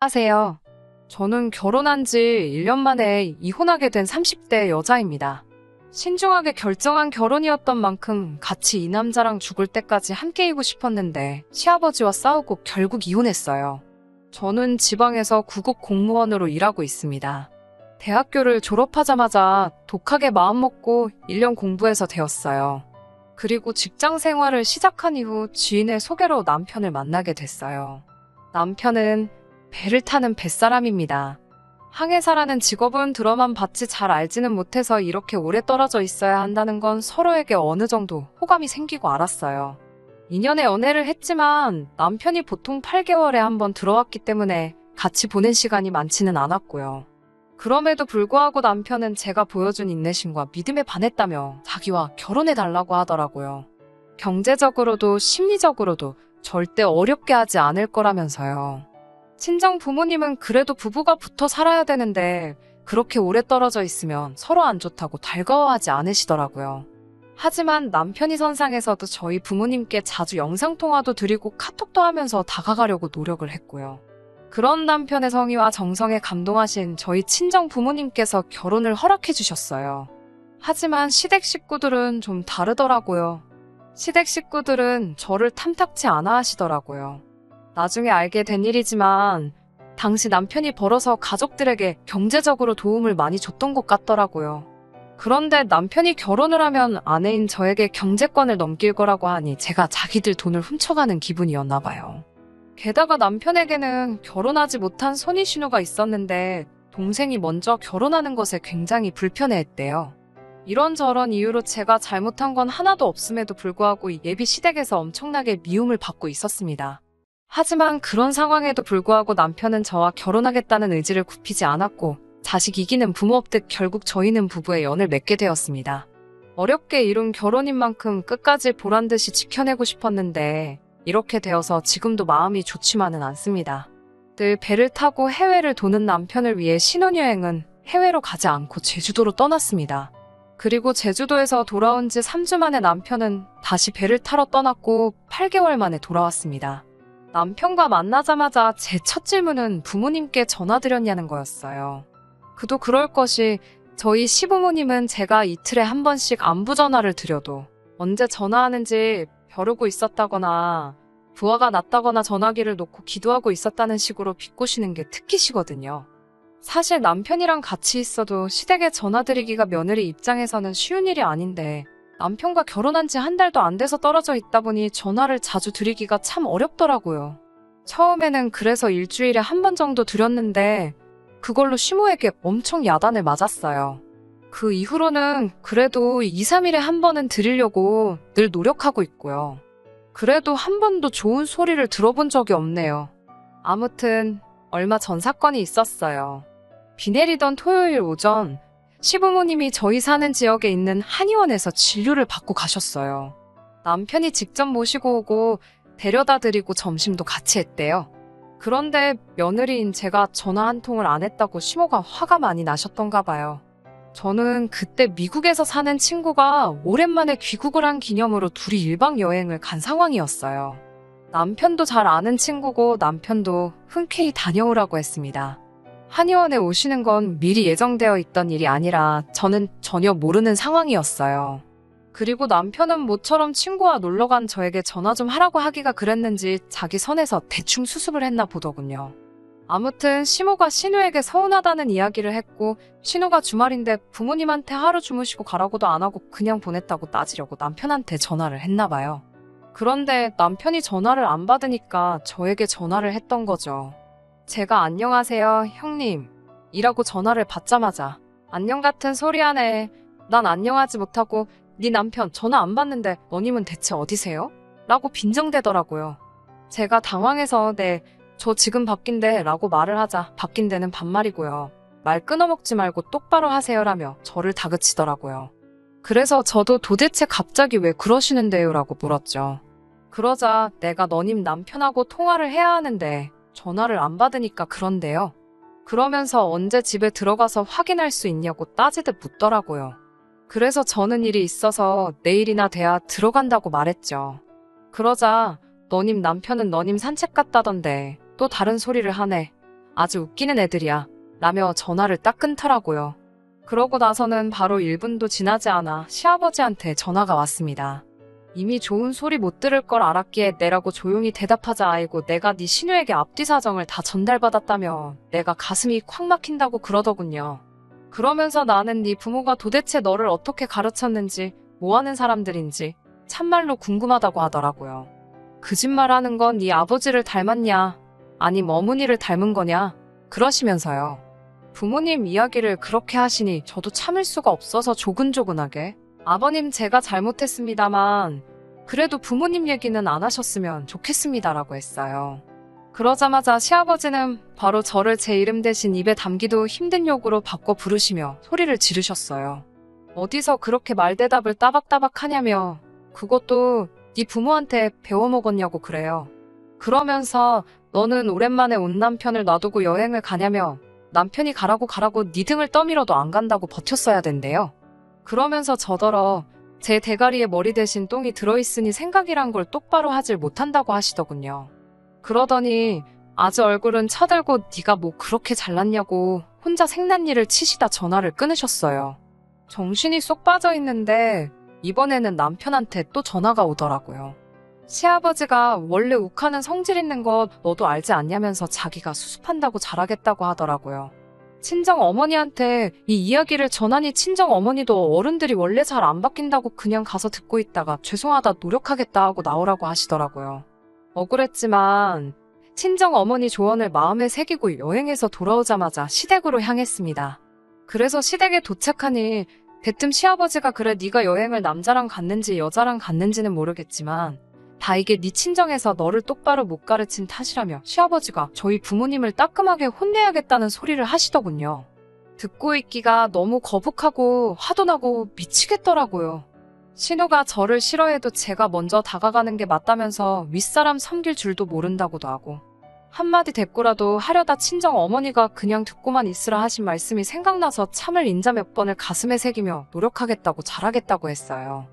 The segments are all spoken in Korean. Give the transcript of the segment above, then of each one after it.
안녕하세요. 저는 결혼한 지 1년 만에 이혼하게 된 30대 여자입니다. 신중하게 결정한 결혼이었던 만큼 같이 이 남자랑 죽을 때까지 함께이고 싶었는데 시아버지와 싸우고 결국 이혼했어요. 저는 지방에서 구급 공무원으로 일하고 있습니다. 대학교를 졸업하자마자 독하게 마음먹고 1년 공부해서 되었어요. 그리고 직장 생활을 시작한 이후 지인의 소개로 남편을 만나게 됐어요. 남편은 배를 타는 뱃사람입니다. 항해사라는 직업은 들어만 봤지 잘 알지는 못해서 이렇게 오래 떨어져 있어야 한다는 건 서로에게 어느 정도 호감이 생기고 알았어요. 2년의 연애를 했지만 남편이 보통 8개월에 한 번 들어왔기 때문에 같이 보낸 시간이 많지는 않았고요. 그럼에도 불구하고 남편은 제가 보여준 인내심과 믿음에 반했다며 자기와 결혼해달라고 하더라고요. 경제적으로도 심리적으로도 절대 어렵게 하지 않을 거라면서요. 친정 부모님은 그래도 부부가 붙어 살아야 되는데 그렇게 오래 떨어져 있으면 서로 안 좋다고 달가워하지 않으시더라고요. 하지만 남편이 선상에서도 저희 부모님께 자주 영상통화도 드리고 카톡도 하면서 다가가려고 노력을 했고요. 그런 남편의 성의와 정성에 감동하신 저희 친정 부모님께서 결혼을 허락해 주셨어요. 하지만 시댁 식구들은 좀 다르더라고요. 시댁 식구들은 저를 탐탁치 않아 하시더라고요. 나중에 알게 된 일이지만 당시 남편이 벌어서 가족들에게 경제적으로 도움을 많이 줬던 것 같더라고요. 그런데 남편이 결혼을 하면 아내인 저에게 경제권을 넘길 거라고 하니 제가 자기들 돈을 훔쳐가는 기분이었나 봐요. 게다가 남편에게는 결혼하지 못한 손위신우가 있었는데 동생이 먼저 결혼하는 것에 굉장히 불편해했대요. 이런저런 이유로 제가 잘못한 건 하나도 없음에도 불구하고 예비 시댁에서 엄청나게 미움을 받고 있었습니다. 하지만 그런 상황에도 불구하고 남편은 저와 결혼하겠다는 의지를 굽히지 않았고 자식 이기는 부모 없듯 결국 저희는 부부의 연을 맺게 되었습니다. 어렵게 이룬 결혼인 만큼 끝까지 보란듯이 지켜내고 싶었는데 이렇게 되어서 지금도 마음이 좋지만은 않습니다. 늘 배를 타고 해외를 도는 남편을 위해 신혼여행은 해외로 가지 않고 제주도로 떠났습니다. 그리고 제주도에서 돌아온 지 3주 만에 남편은 다시 배를 타러 떠났고 8개월 만에 돌아왔습니다. 남편과 만나자마자 제 첫 질문은 부모님께 전화드렸냐는 거였어요. 그도 그럴 것이 저희 시부모님은 제가 이틀에 한 번씩 안부 전화를 드려도 언제 전화하는지 벼르고 있었다거나 부하가 났다거나 전화기를 놓고 기도하고 있었다는 식으로 비꼬시는 게 특기시거든요. 사실 남편이랑 같이 있어도 시댁에 전화드리기가 며느리 입장에서는 쉬운 일이 아닌데 남편과 결혼한 지 한 달도 안 돼서 떨어져 있다 보니 전화를 자주 드리기가 참 어렵더라고요. 처음에는 그래서 일주일에 한 번 정도 드렸는데 그걸로 시모에게 엄청 야단을 맞았어요. 그 이후로는 그래도 2, 3일에 한 번은 드리려고 늘 노력하고 있고요. 그래도 한 번도 좋은 소리를 들어본 적이 없네요. 아무튼 얼마 전 사건이 있었어요. 비 내리던 토요일 오전 시부모님이 저희 사는 지역에 있는 한의원에서 진료를 받고 가셨어요. 남편이 직접 모시고 오고 데려다 드리고 점심도 같이 했대요. 그런데 며느리인 제가 전화 한 통을 안 했다고 시모가 화가 많이 나셨던가 봐요. 저는 그때 미국에서 사는 친구가 오랜만에 귀국을 한 기념으로 둘이 1박 여행을 간 상황이었어요. 남편도 잘 아는 친구고 남편도 흔쾌히 다녀오라고 했습니다. 한의원에 오시는 건 미리 예정되어 있던 일이 아니라 저는 전혀 모르는 상황이었어요. 그리고 남편은 모처럼 친구와 놀러간 저에게 전화 좀 하라고 하기가 그랬는지 자기 선에서 대충 수습을 했나 보더군요. 아무튼 시모가 신우에게 서운하다는 이야기를 했고 신우가 주말인데 부모님한테 하루 주무시고 가라고도 안 하고 그냥 보냈다고 따지려고 남편한테 전화를 했나 봐요. 그런데 남편이 전화를 안 받으니까 저에게 전화를 했던 거죠. 제가 안녕하세요 형님 이라고 전화를 받자마자 안녕 같은 소리 하네. 난 안녕하지 못하고 네 남편 전화 안 받는데 너님은 대체 어디세요? 라고 빈정대더라고요. 제가 당황해서 네, 저 지금 바뀐데 라고 말을 하자 바뀐데는 반말이고요. 말 끊어먹지 말고 똑바로 하세요라며 저를 다그치더라고요. 그래서 저도 도대체 갑자기 왜 그러시는데요? 라고 물었죠. 그러자 내가 너님 남편하고 통화를 해야 하는데 전화를 안 받으니까 그런데요. 그러면서 언제 집에 들어가서 확인할 수 있냐고 따지듯 묻더라고요. 그래서 저는 일이 있어서 내일이나 돼야 들어간다고 말했죠. 그러자 너님 남편은 너님 산책 갔다던데 또 다른 소리를 하네. 아주 웃기는 애들이야. 라며 전화를 딱 끊더라고요. 그러고 나서는 바로 1분도 지나지 않아 시아버지한테 전화가 왔습니다. 이미 좋은 소리 못 들을 걸 알았기에 내라고 조용히 대답하자 아이고 내가 네 신우에게 앞뒤 사정을 다 전달받았다며 내가 가슴이 콱 막힌다고 그러더군요. 그러면서 나는 네 부모가 도대체 너를 어떻게 가르쳤는지 뭐하는 사람들인지 참말로 궁금하다고 하더라고요. 거짓말하는 건 네 아버지를 닮았냐 아님 어머니를 닮은 거냐 그러시면서요. 부모님 이야기를 그렇게 하시니 저도 참을 수가 없어서 조근조근하게 아버님 제가 잘못했습니다만 그래도 부모님 얘기는 안 하셨으면 좋겠습니다라고 했어요. 그러자마자 시아버지는 바로 저를 제 이름 대신 입에 담기도 힘든 욕으로 바꿔 부르시며 소리를 지르셨어요. 어디서 그렇게 말대답을 따박따박 하냐며 그것도 네 부모한테 배워먹었냐고 그래요. 그러면서 너는 오랜만에 온 남편을 놔두고 여행을 가냐며 남편이 가라고 네 등을 떠밀어도 안 간다고 버텼어야 된대요. 그러면서 저더러 제 대가리에 머리 대신 똥이 들어있으니 생각이란 걸 똑바로 하질 못한다고 하시더군요. 그러더니 아주 얼굴은 쳐들고 네가 뭐 그렇게 잘났냐고 혼자 생난일을 치시다 전화를 끊으셨어요. 정신이 쏙 빠져있는데 이번에는 남편한테 또 전화가 오더라고요. 시아버지가 원래 욱하는 성질 있는 거 너도 알지 않냐면서 자기가 수습한다고 잘하겠다고 하더라고요. 친정 어머니한테 이 이야기를 전하니 친정 어머니도 어른들이 원래 잘 안 바뀐다고 그냥 가서 듣고 있다가 죄송하다 노력하겠다 하고 나오라고 하시더라고요. 억울했지만 친정 어머니 조언을 마음에 새기고 여행에서 돌아오자마자 시댁으로 향했습니다. 그래서 시댁에 도착하니 대뜸 시아버지가 그래 네가 여행을 남자랑 갔는지 여자랑 갔는지는 모르겠지만 다 이게 네 친정에서 너를 똑바로 못 가르친 탓이라며 시아버지가 저희 부모님을 따끔하게 혼내야겠다는 소리를 하시더군요. 듣고 있기가 너무 거북하고 화도 나고 미치겠더라고요. 신우가 저를 싫어해도 제가 먼저 다가가는 게 맞다면서 윗사람 섬길 줄도 모른다고도 하고 한마디 대꾸라도 하려다 친정 어머니가 그냥 듣고만 있으라 하신 말씀이 생각나서 참을 인자 몇 번을 가슴에 새기며 노력하겠다고 잘하겠다고 했어요.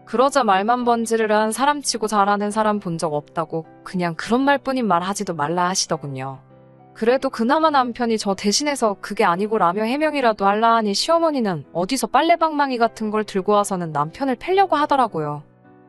그러자 말만 번지르르한 사람치고 잘하는 사람 본 적 없다고 그냥 그런 말뿐인 말 하지도 말라 하시더군요. 그래도 그나마 남편이 저 대신해서 그게 아니고 라며 해명이라도 할라 하니 시어머니는 어디서 빨래방망이 같은 걸 들고 와서는 남편을 패려고 하더라고요.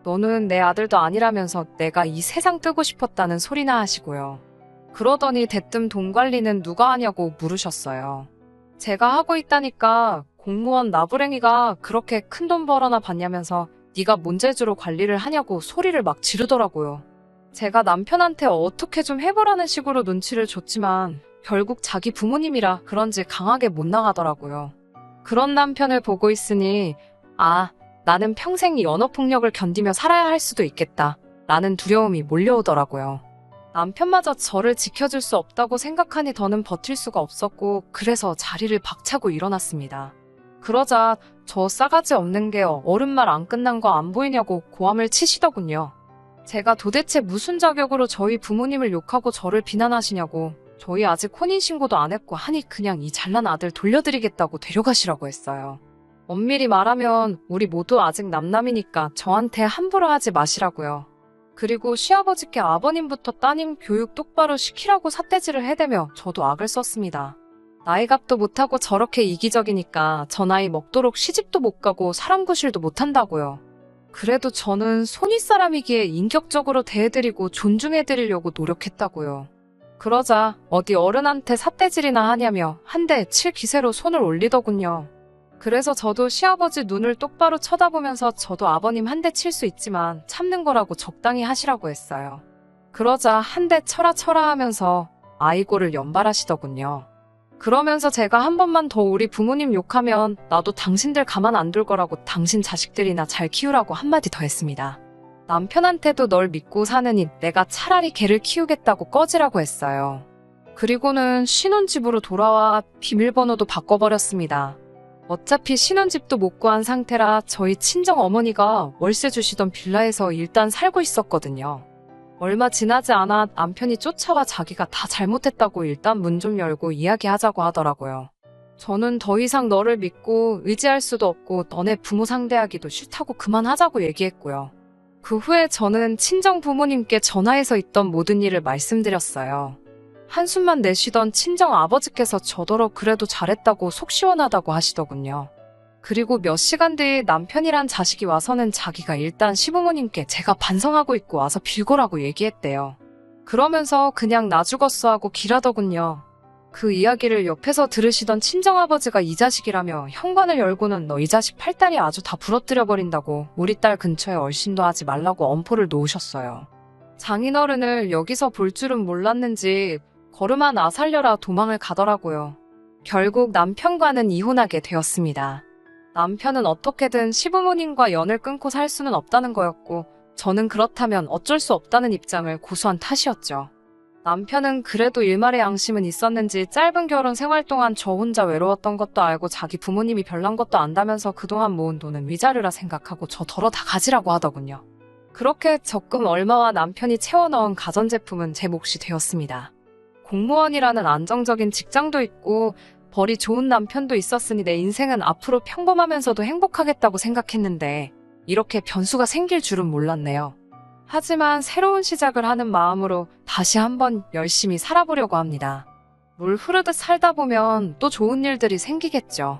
너는 내 아들도 아니라면서 내가 이 세상 뜨고 싶었다는 소리나 하시고요. 그러더니 대뜸 돈 관리는 누가 하냐고 물으셨어요. 제가 하고 있다니까 공무원 나부랭이가 그렇게 큰 돈 벌어나 받냐면서 네가 뭔재주로 관리를 하냐고 소리를 막 지르더라고요. 제가 남편한테 어떻게 좀 해보라는 식으로 눈치를 줬지만 결국 자기 부모님이라 그런지 강하게 못 나가더라고요. 그런 남편을 보고 있으니 나는 평생 이 언어폭력을 견디며 살아야 할 수도 있겠다 라는 두려움이 몰려오더라고요. 남편마저 저를 지켜줄 수 없다고 생각하니 더는 버틸 수가 없었고 그래서 자리를 박차고 일어났습니다. 그러자 저 싸가지 없는 게 어른 말 안 끝난 거 안 보이냐고 고함을 치시더군요. 제가 도대체 무슨 자격으로 저희 부모님을 욕하고 저를 비난하시냐고 저희 아직 혼인신고도 안 했고 하니 그냥 이 잘난 아들 돌려드리겠다고 데려가시라고 했어요. 엄밀히 말하면 우리 모두 아직 남남이니까 저한테 함부로 하지 마시라고요. 그리고 시아버지께 아버님부터 따님 교육 똑바로 시키라고 삿대질을 해대며 저도 악을 썼습니다. 나이값도 못하고 저렇게 이기적이니까 저 나이 먹도록 시집도 못 가고 사람 구실도 못한다고요. 그래도 저는 손윗사람이기에 인격적으로 대해드리고 존중해드리려고 노력했다고요. 그러자 어디 어른한테 삿대질이나 하냐며 한 대 칠 기세로 손을 올리더군요. 그래서 저도 시아버지 눈을 똑바로 쳐다보면서 저도 아버님 한 대 칠 수 있지만 참는 거라고 적당히 하시라고 했어요. 그러자 한 대 쳐라 하면서 아이고를 연발하시더군요. 그러면서 제가 한 번만 더 우리 부모님 욕하면 나도 당신들 가만 안 둘 거라고 당신 자식들이나 잘 키우라고 한마디 더 했습니다. 남편한테도 널 믿고 사느니 내가 차라리 걔를 키우겠다고 꺼지라고 했어요. 그리고는 신혼집으로 돌아와 비밀번호도 바꿔버렸습니다. 어차피 신혼집도 못 구한 상태라 저희 친정 어머니가 월세 주시던 빌라에서 일단 살고 있었거든요. 얼마 지나지 않아 남편이 쫓아와 자기가 다 잘못했다고 일단 문 좀 열고 이야기하자고 하더라고요. 저는 더 이상 너를 믿고 의지할 수도 없고 너네 부모 상대하기도 싫다고 그만하자고 얘기했고요. 그 후에 저는 친정 부모님께 전화해서 있던 모든 일을 말씀드렸어요. 한숨만 내쉬던 친정 아버지께서 저더러 그래도 잘했다고 속 시원하다고 하시더군요. 그리고 몇 시간 뒤 남편이란 자식이 와서는 자기가 일단 시부모님께 제가 반성하고 있고 와서 빌고라고 얘기했대요. 그러면서 그냥 나 죽었어 하고 길하더군요. 그 이야기를 옆에서 들으시던 친정아버지가 이 자식이라며 현관을 열고는 너 이 자식 팔다리 아주 다 부러뜨려버린다고 우리 딸 근처에 얼씬도 하지 말라고 엄포를 놓으셨어요. 장인어른을 여기서 볼 줄은 몰랐는지 걸음아 나 살려라 도망을 가더라고요. 결국 남편과는 이혼하게 되었습니다. 남편은 어떻게든 시부모님과 연을 끊고 살 수는 없다는 거였고 저는 그렇다면 어쩔 수 없다는 입장을 고수한 탓이었죠. 남편은 그래도 일말의 양심은 있었는지 짧은 결혼 생활 동안 저 혼자 외로웠던 것도 알고 자기 부모님이 별난 것도 안다면서 그동안 모은 돈은 위자료라 생각하고 저 덜어 다 가지라고 하더군요. 그렇게 적금 얼마와 남편이 채워넣은 가전제품은 제 몫이 되었습니다. 공무원이라는 안정적인 직장도 있고 벌이 좋은 남편도 있었으니 내 인생은 앞으로 평범하면서도 행복하겠다고 생각했는데 이렇게 변수가 생길 줄은 몰랐네요. 하지만 새로운 시작을 하는 마음으로 다시 한번 열심히 살아보려고 합니다. 물 흐르듯 살다 보면 또 좋은 일들이 생기겠죠.